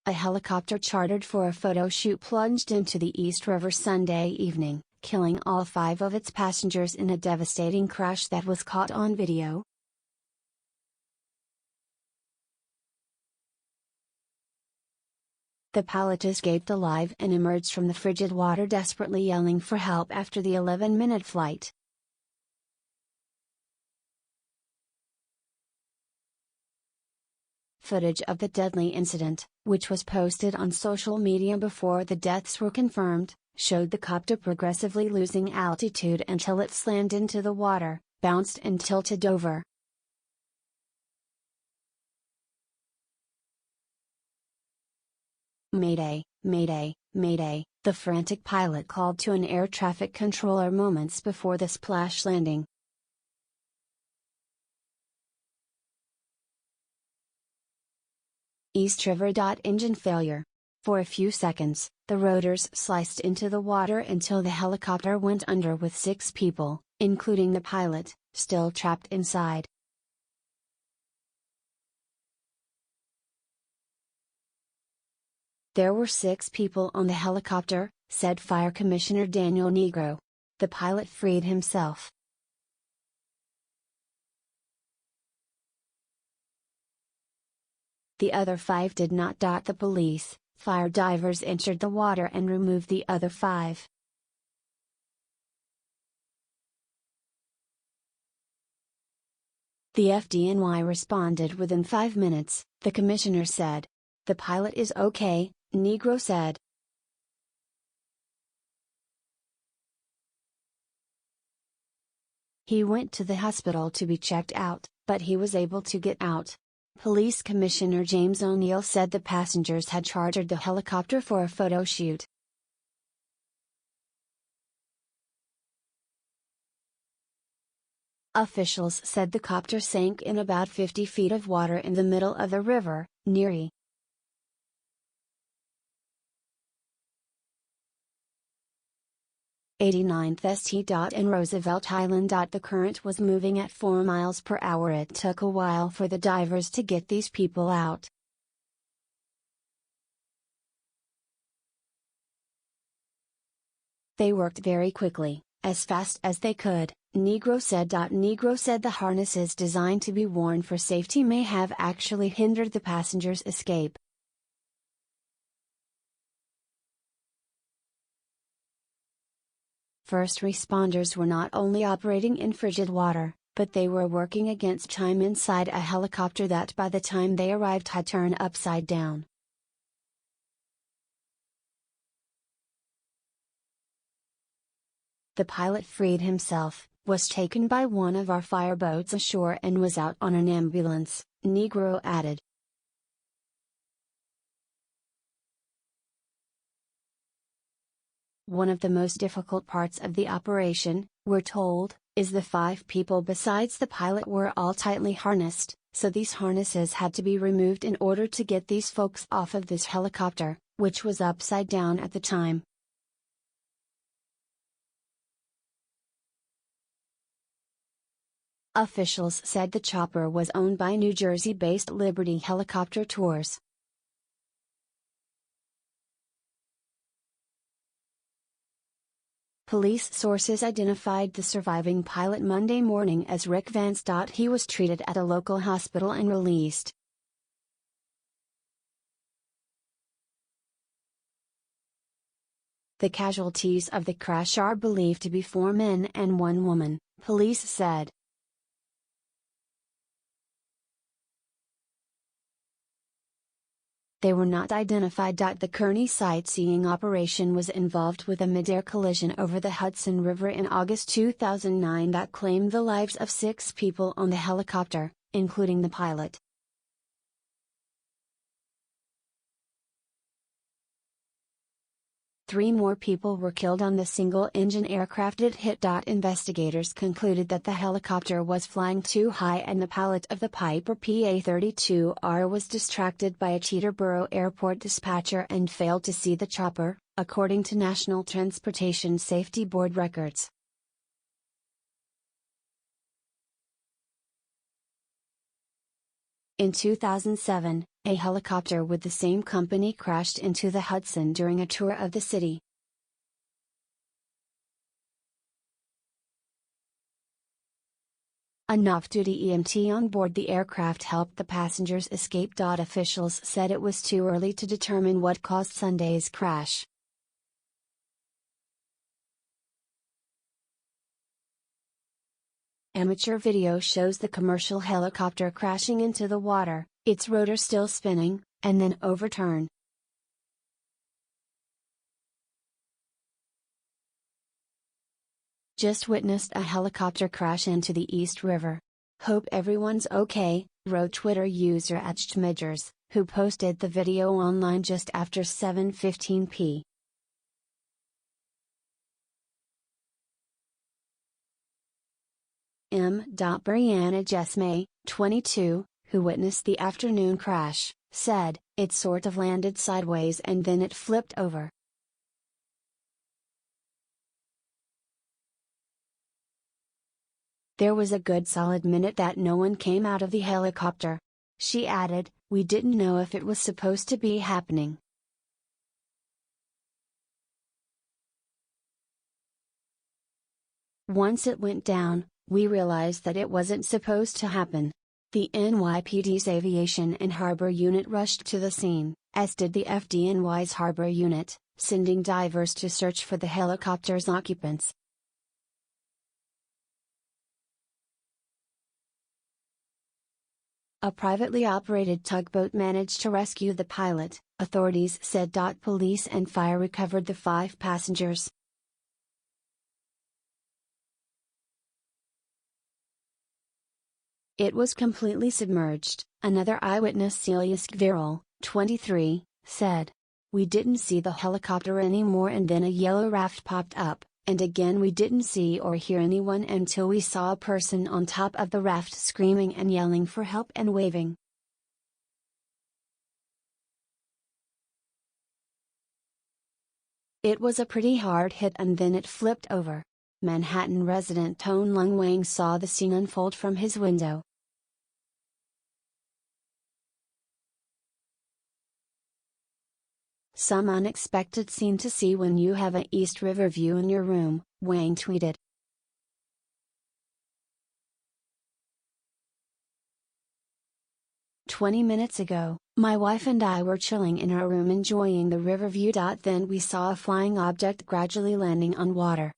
A helicopter chartered for a photo shoot plunged into the East River Sunday evening, killing all 5 of its passengers in a devastating crash that was caught on video. The pilot escaped alive and emerged from the frigid water desperately yelling for help after the 11-minute flight. Footage of the deadly incident, which was posted on social media before the deaths were confirmed, showed the copter progressively losing altitude until it slammed into the water, bounced and tilted over. "Mayday, mayday, mayday," the frantic pilot called to an air traffic controller moments before the splash landing. East River. Engine failure. For a few seconds, the rotors sliced into the water until the helicopter went under with 6 people, including the pilot, still trapped inside. There were 6 people on the helicopter, said Fire Commissioner Daniel Negro. The pilot freed himself. The other 5 did not. The police, fire divers entered the water and removed the other 5. The FDNY responded within 5 minutes, the commissioner said. The pilot is okay, Negro said. He went to the hospital to be checked out, but he was able to get out. Police Commissioner James O'Neill said the passengers had chartered the helicopter for a photo shoot. Officials said the copter sank in about 50 feet of water in the middle of the river, near E. 89th St. and Roosevelt Island. The current was moving at 4 miles per hour. It took a while for the divers to get these people out. They worked very quickly, as fast as they could, Negro said. Negro said the harnesses designed to be worn for safety may have actually hindered the passengers' escape. First responders were not only operating in frigid water, but they were working against time inside a helicopter that by the time they arrived had turned upside down. The pilot freed himself, was taken by one of our fireboats ashore and was out on an ambulance, Negro added. One of the most difficult parts of the operation, we're told, is the 5 people besides the pilot were all tightly harnessed, so these harnesses had to be removed in order to get these folks off of this helicopter, which was upside down at the time. Officials said the chopper was owned by New Jersey-based Liberty Helicopter Tours. Police sources identified the surviving pilot Monday morning as Rick Vance. He was treated at a local hospital and released. The casualties of the crash are believed to be 4 men and 1 woman, police said. They were not identified. The Kearney sightseeing operation was involved with a mid-air collision over the Hudson River in August 2009 that claimed the lives of 6 people on the helicopter, including the pilot. 3 more people were killed on the single-engine aircraft it hit. Investigators concluded that the helicopter was flying too high and the pilot of the Piper PA-32R was distracted by a Teterboro Airport dispatcher and failed to see the chopper, according to National Transportation Safety Board records. In 2007, a helicopter with the same company crashed into the Hudson during a tour of the city. An off-duty EMT on board the aircraft helped the passengers escape. Officials said it was too early to determine what caused Sunday's crash. Amateur video shows the commercial helicopter crashing into the water, its rotor still spinning, and then overturn. Just witnessed a helicopter crash into the East River. Hope everyone's okay, wrote Twitter user @Schmidgers, who posted the video online just after 7:15 p. Brianna Jesmay, 22, who witnessed the afternoon crash, said, "It sort of landed sideways and then it flipped over. There was a good solid minute that no one came out of the helicopter." She added, "We didn't know if it was supposed to be happening. Once it went down, we realized that it wasn't supposed to happen." The NYPD's Aviation and Harbor Unit rushed to the scene, as did the FDNY's Harbor Unit, sending divers to search for the helicopter's occupants. A privately operated tugboat managed to rescue the pilot, authorities said. Police and fire recovered the 5 passengers. It was completely submerged, another eyewitness, Celia Skvirl, 23, said. "We didn't see the helicopter anymore and then a yellow raft popped up, and again we didn't see or hear anyone until we saw a person on top of the raft screaming and yelling for help and waving. It was a pretty hard hit and then it flipped over." Manhattan resident Tone Lung Wang saw the scene unfold from his window. "Some unexpected scene to see when you have a East River view in your room," Wang tweeted. "20 minutes ago, my wife and I were chilling in our room enjoying the river view. Then we saw a flying object gradually landing on water.